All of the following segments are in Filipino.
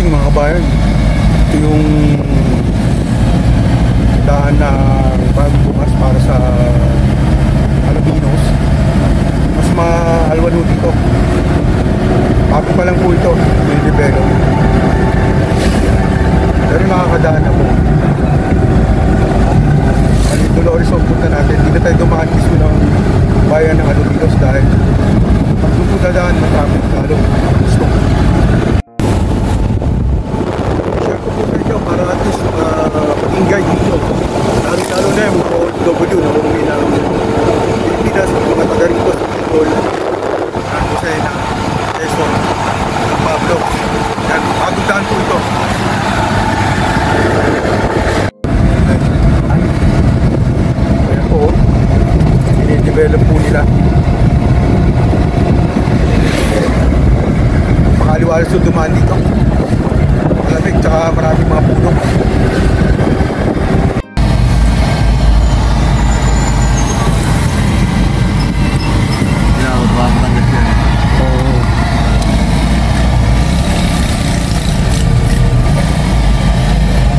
Mga kabayan, ito yung daan na bago bukas para sa Alaminos. Mas maalwan mo dito, bago pa lang po ito, may develop, pero nakakadaan na po. Dolores ang punta natin, hindi na tayo dumaan mismo ng bayan ng Alaminos dahil pag doon po dadaan, matraffic lalo. Gusto ko para at least maging guide dito, lalo na yung OFW na umuwi ng Pilipinas, mga taga rito sa Bicol, Lucena, Quezon, San Pablo. Yan, bagong daan po ito. Ayan po, dinidevelop po nila. Pakaliwalas yung dumaan dito, malamig, tsaka maraming mga puno.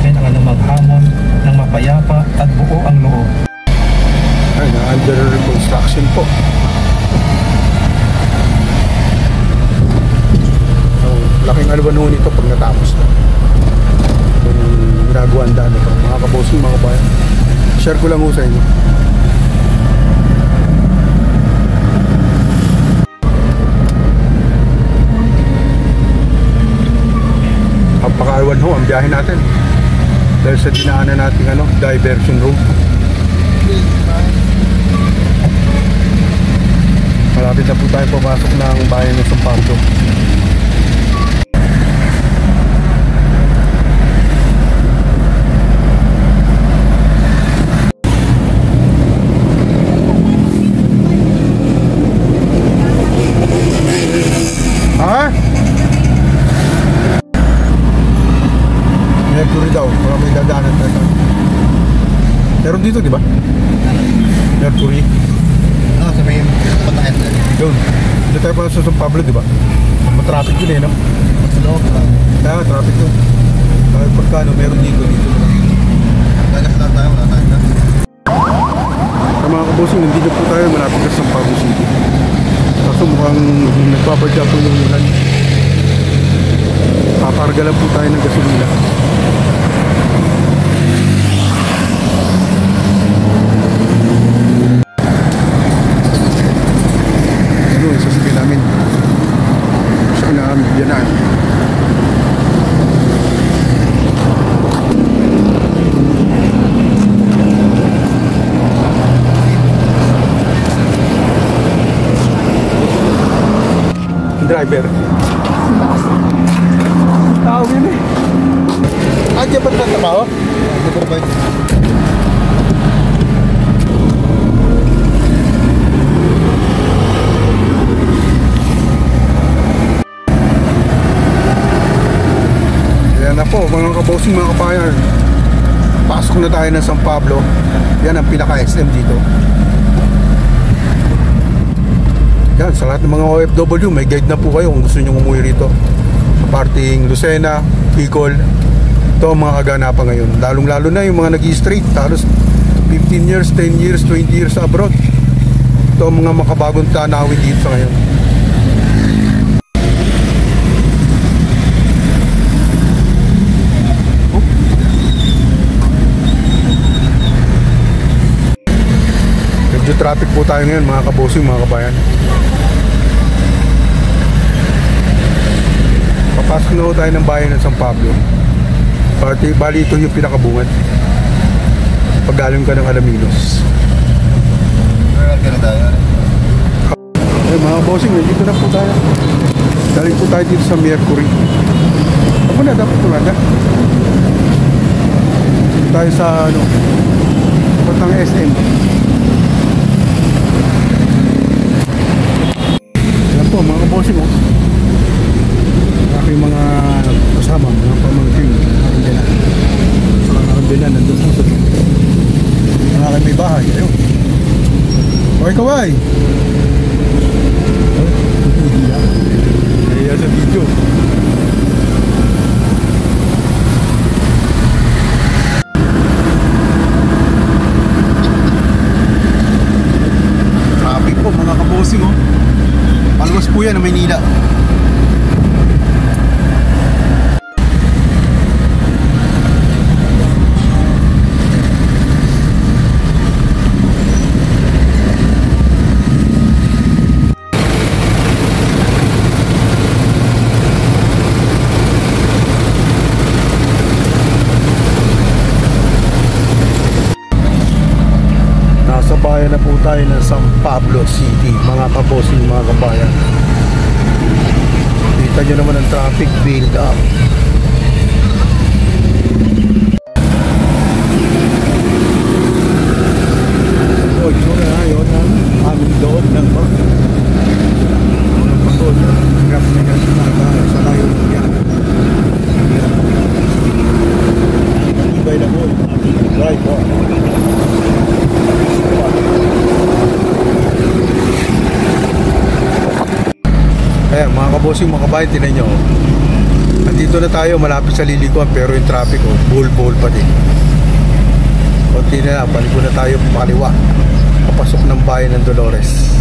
Kailangan na maghamon ng mapayapa at buo ang loob. Ay, na under construction po. Laking alwanuhan ito pag natapos na yung ginagawa ang daan ito, mga kabosing, mga kabayan. Share ko lang ho sa inyo. Napaka-alwan ho ang biyahe natin dahil sa dinaanan natin diversion road. Malapit na po tayo papasok ng bayan ng San Pablo. Mercury daw, para may dadaanan tayo. Meron dito, di ba? Mercury. No, sa may patayan na. Doon. Dito tayo pa sa San Pablo, di ba? Matraffic yun no? Sa loob lang. Kaya, traffic yun. Kahit pagkano, meron dito. Kaya na tayo, wala tayo na. Sa mga kabosing, nandito po tayo, malapit sa San Pablo City. Kaso mukhang nagpapadya po yung ulan. Kakarga lang po tayo ng gasolina. driver. Tawag yun eh. Diyan ba ito trabaho? Supervise. Yan na po mga kabosing, mga kabayan. Pasok na tayo ng San Pablo. Yan ang pinaka-SM dito. Yan, sa lahat ng mga OFW, may guide na po kayo kung gusto nyo umuwi rito. Sa parting Lucena, Bicol. Ito ang mga kaganapan ngayon. Lalong-lalo na yung mga nag-i-straight. Halos 15 years, 10 years, 20 years abroad. Ito ang mga makabagong tanawin dito sa ngayon. Medyo traffic po tayo ngayon mga kabosing, mga kabayan. Papasok na tayo ng bayan ng San Pablo. Bali ito yung pinakabungan pag galing ka ng Alaminos. Meron ka na tayo. Mga bossing, dito na po tayo. Galing po tayo dito sa Mercury. Ako na, dapat po na. Tayo sa patang SM. Yan po mga bossing, aking mga kasama, mga pamangkin, Karandinan, nandun po sa mga aking may bahay. Ayun. Okay, kaway. Kaya sa video. Traffic po mga kabosing, palwas po yan na Maynila. Nasa bayan na po tayo ng San Pablo City, mga kabosing, mga kabayan. Kita nyo naman ang traffic build up. O, yun na yun ang aming loob ng bus. Ang pasod, grab na yan sa layo ng yan. Ibay na po ating driver. Ayan mga kabosing, mga kabayan, tinan nyo. Nandito na tayo malapit sa lilikuan, pero yung traffic bull pa din. Konti na lang, balik na tayo pakaliwa, papasok ng bayan ng Dolores.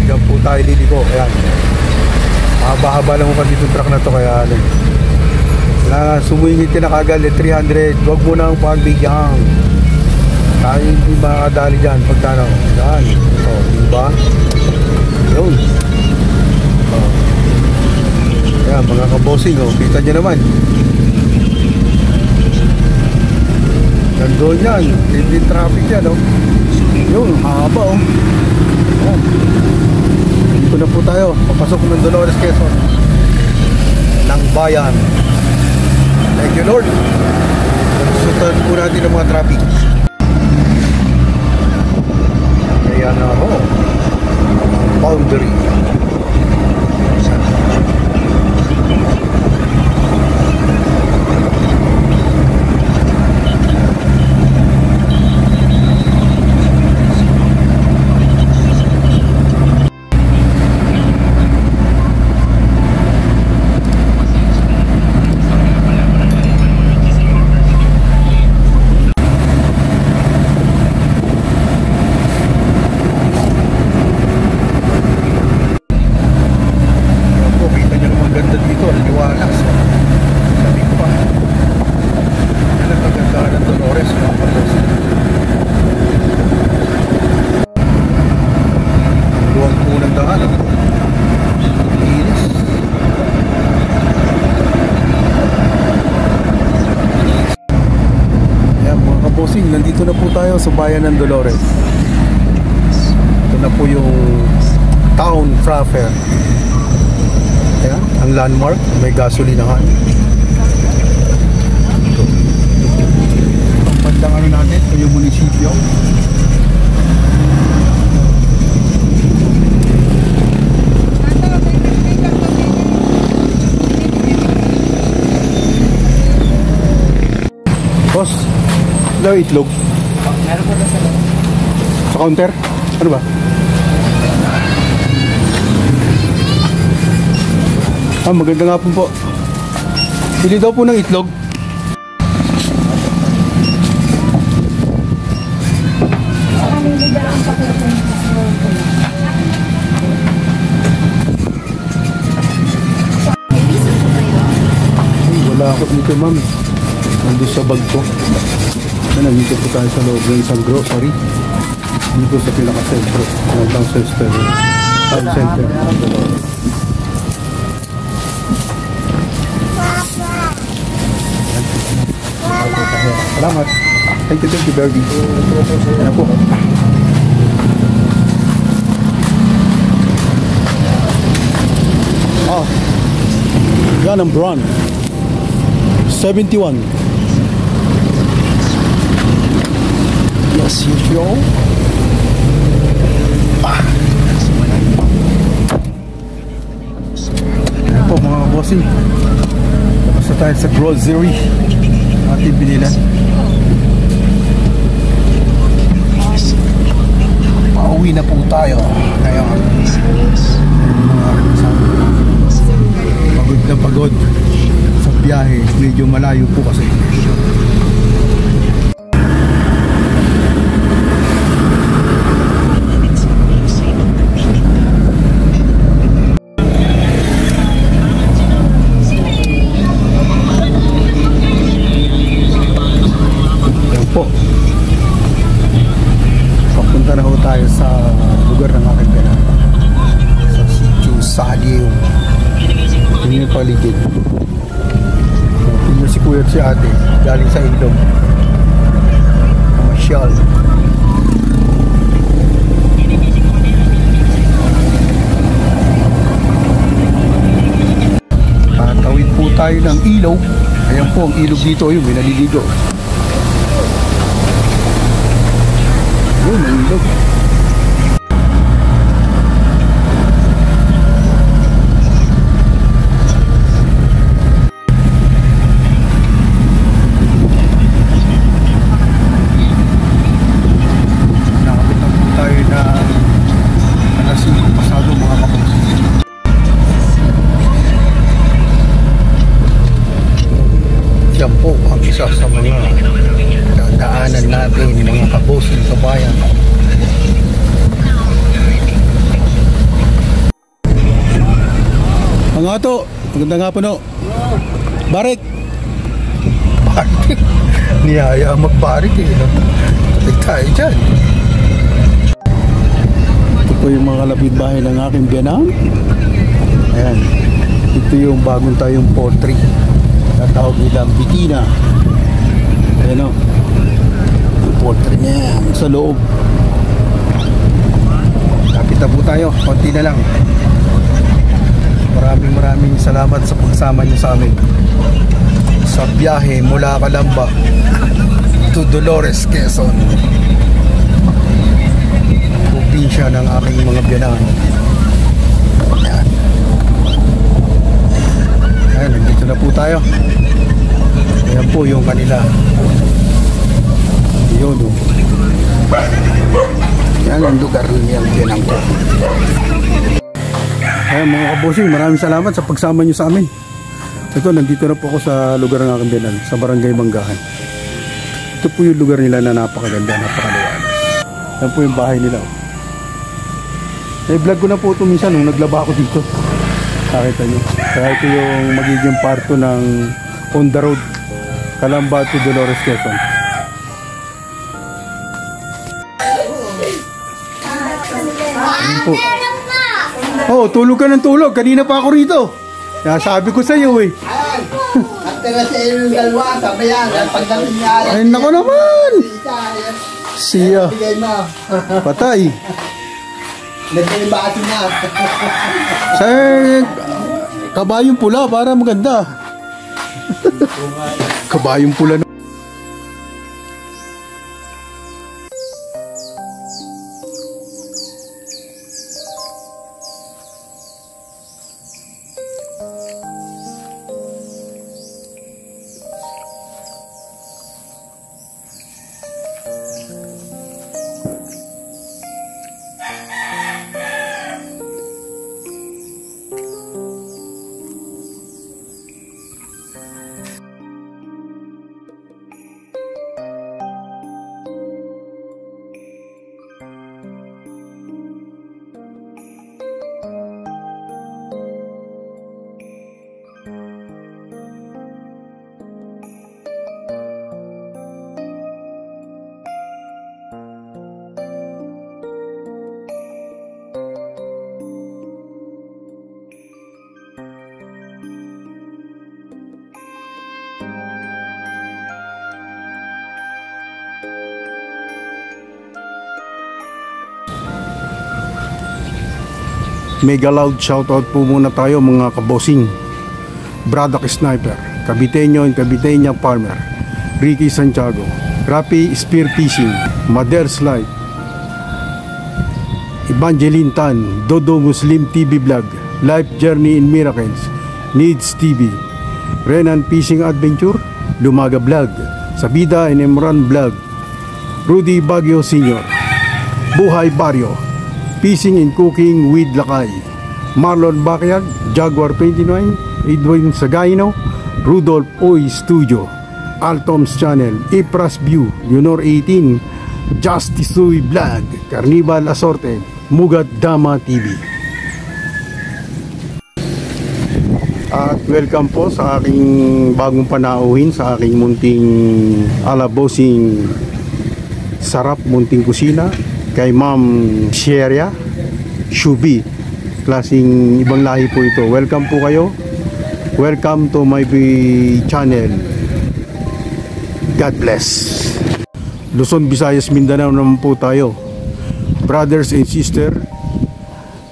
Diyan po tayo liliko. Ayan, mahaba-haba lang mo dito truck na to, kaya sumingit ka na kagad 300. Huwag mo nang pagbigyan. Tayo hindi makadali dyan pagtanaw. Yan. O, diba? Yun. O. Ayan, mga kabosing, kita nyo naman. Nandun yan. Hindi traffic yan, Yun, haba, Ayan. Dito na po tayo. Papasok ng Dolores, Quezon. Ng bayan. Thank you, Lord. Susunod po natin ang mga traffic. Kaya na ako. Boundary. tayo sa bayan ng Dolores. Ito na po yung town proper. Ayan, ang landmark, may gasolinahan. Ito. Ang bandang ano natin, ito yung munisipyo. Boss, daw itlog. Meron po na sa loob. Sa counter? Ano ba? Ah, maganda nga po. Pili daw po ng itlog. Ay, wala ako dito, ma'am. Nandun sa bag ko. Nandito po tayo sa loob ng isang grocery. Dito sa pinaka-sentro. Nandang center. Town center. Salamat. Thank you, Bergie. Yan po. Ah, yan ang brand. 71. Yes, usual. Ayan po mga bossing. Tapos na tayo sa grocery. Ating binilan. Pauwi na po tayo. Kaya pagod na pagod sa biyahe. Medyo malayo po kasi. Po. Papunta na ho tayo sa lugar ng aking pena. Sa Sitio Saliw. Yun yung paligid. Yun si kuya at si ate. Galing sa Ilong. Masyal. Tatawid po tayo ng ilaw. Ayan po ang ilog dito. Ayun, may naliligo. Yun, ang ilog. Nakapit na po tayo na alas 5 pasado mga kapatid. Yan po ang isa sa mga daanan natin mga kabosing sa bayan. Ang ato, maganda nga po no. Barik. Barik. Niyaya magbarik eh. Tapit tayo dyan. Ito po yung mga kalapit bahay ng aking biyanang. Ayan. Ito yung bagong tayong poultry. Natawag nilang Bitina. Ayan o. Poultry niya sa loob. Kapit na po tayo, konti na lang. Maraming salamat sa pagsama niyo sa amin sa biyahe mula Calamba to Dolores, Quezon, probinsya ng aking mga biyanan. Ayan. Ayan, nandito na po tayo. Ayan po yung kanila. Yun o. Yan ang lugar niyang biyanang ko. Ayan mga kabosing, maraming salamat sa pagsama nyo sa amin. Ito, nandito na po ako sa lugar ng aking biyanan, sa Barangay Manggahan. Ito po yung lugar nila na napakaganda, napakaliwanas. Yan po yung bahay nila. Vlog ko na po ito minsan nung naglaba ako dito. Nakita nyo. Kaya ito yung magiging parto ng on the road, Calamba to Dolores, Quezon. Po. Oh, tulog ka ng tulog. Kanina pa ako rito. Sabi ko sa iyo eh. At tira sa iyo yung dalawa, sabi yan, pagdating niya. Ay, nako naman. Siya. Bigay na. Patay. Nagkaimbati na. Sir, kabayong pula para maganda. Kabayong pula na. Mega loud shoutout po muna tayo mga kabosing. Braddock Sniper, Caviteño and Caviteña Farmer, Ricky Santiago, Rapi Spear Fishing, Mother's Life, Evangeline Tan, Dodo Muslim TV Vlog, Life Journey in Miracles, Needs TV, Renan Fishing Adventure, Lumaga Vlog, Sabida and Emran Vlog, Rudy Baguio Sr., Buhay Barrio, Fishing and Cooking with Lakay, Marlon Bakyag, Jaguar 29, Edwin Sagayno, Rudolph Oy Studio, Altom's Channel, Ipras View, Leonor 18, Justice Uy Vlog, Carnival Assorted, Mugat Dama TV. At welcome po sa aking bagong panauhin sa aking munting alabosing sarap munting kusina kay Ma'am Sheria Shubi, klaseng ibang lahi po ito. Welcome po kayo, welcome to my channel. God bless. Luzon, Visayas, Mindanao naman po tayo, brothers and sister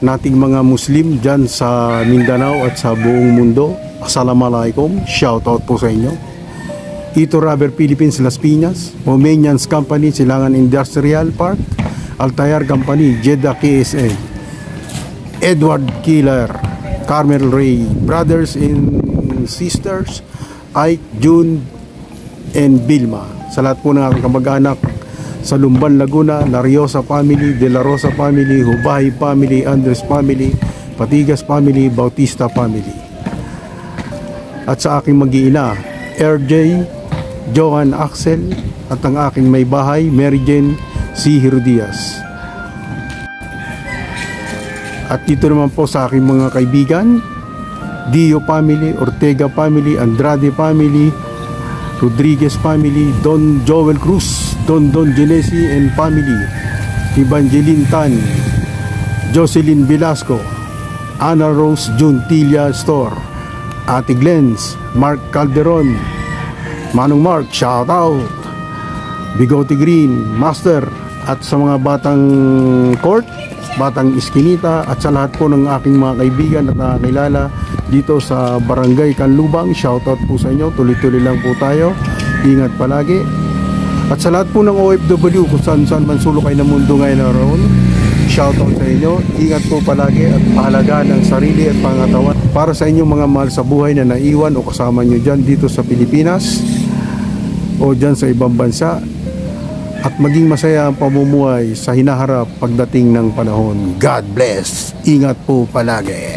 nating mga Muslim dyan sa Mindanao at sa buong mundo. Assalamualaikum, shout out po sa inyo. Ito Rubber Philippines, Las Piñas, Romanians Company, Silangan Industrial Park, Altair Company, Jeddah KSA, Edward Killer, Carmel Ray, brothers and sisters, Ike, June, and Vilma. Sa lahat po ng aking kamag-anak sa Lumban, Laguna, Lariosa family, De La Rosa family, Hubahay family, Andres family, Patigas family, Bautista family. At sa aking mag-iina, RJ, Johan Axel, at ang aking may bahay, Mary Jane C. Herodias. At dito naman po sa aking mga kaibigan, Dio family, Ortega family, Andrade family, Rodriguez family, Don Joel Cruz, Don Genesi and family, Evangeline Tan, Jocelyn Velasco, Ana Rose Juntilla Store, Ate Glens, Mark Calderon, Manong Mark, shout out, Bigote Green, Master, at sa mga batang court, batang iskinita, at sa lahat po ng aking mga kaibigan at nakakilala dito sa Barangay Kanlubang, shoutout po sa inyo. Tuloy-tuloy lang po tayo, ingat palagi. At sa lahat po ng OFW kung saan man sulok kayo ng mundo ngayon na roon, shoutout sa inyo, ingat po palagi at pahalagaan ang sarili at pangatawan para sa inyong mga mahal sa buhay na naiwan o kasama nyo dyan dito sa Pilipinas o dyan sa ibang bansa, at maging masaya ang pamumuhay sa hinaharap pagdating ng panahon. God bless. Ingat po palagi.